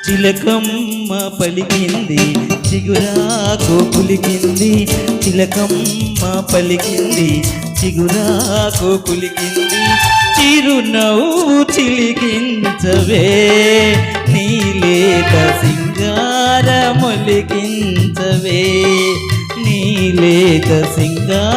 చిలకమ్మ పలికింది చిగురాకు పులికింది, చిలకమ్మ పలికింది చిగురాకు పులికింది, చిరునవ్వు చిలికించవే నీలేత సింగారమొలికించవే, నీలేత సింగారమొలికించవే.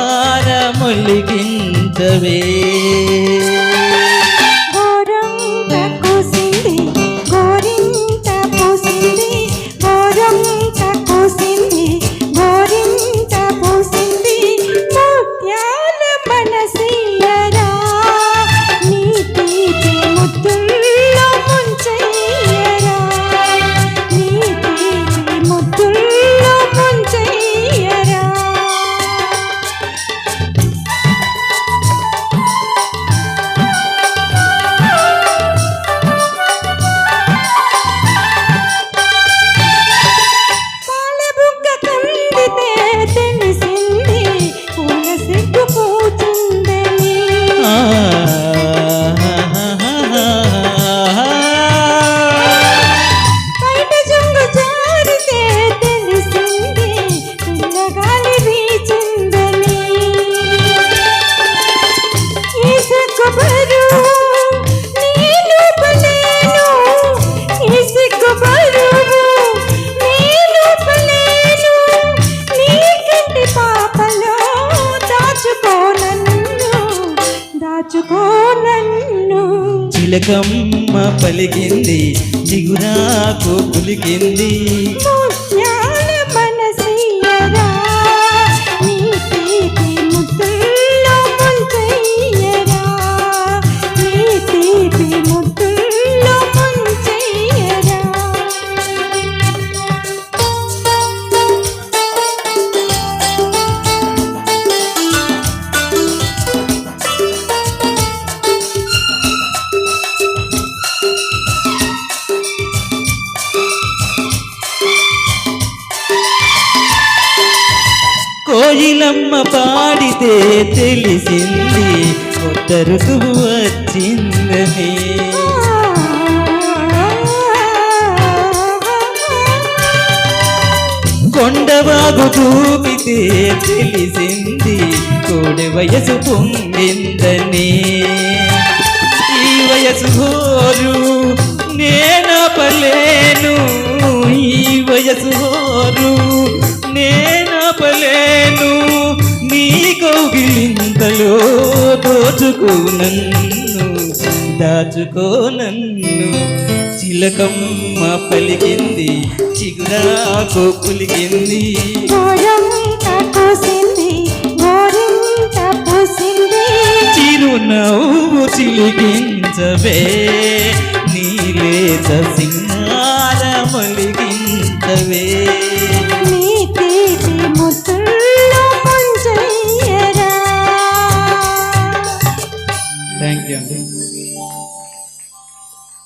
చిలకమ్మ పలికింది చిగురాకు పులికింది, కోయిలమ్మ పాడితే తెలిసింది కొత్త ఋతువు వచ్చిందని, కొండవాగు దూకితే తెలిసింది కోడి వయసు పొంగిందని, ఈ వయసు హోరు నేనపలేను, ఈ వయసు హోరు నేనపలేను, నీ కౌగిలింతలో దోచుకో నన్ను దాచుకో నన్ను. చిలకమ్మ పలికింది చిగురాకు పులికింది, చిరునవ్వు చిలికించవే నీలేత సింగారమొలికించవే.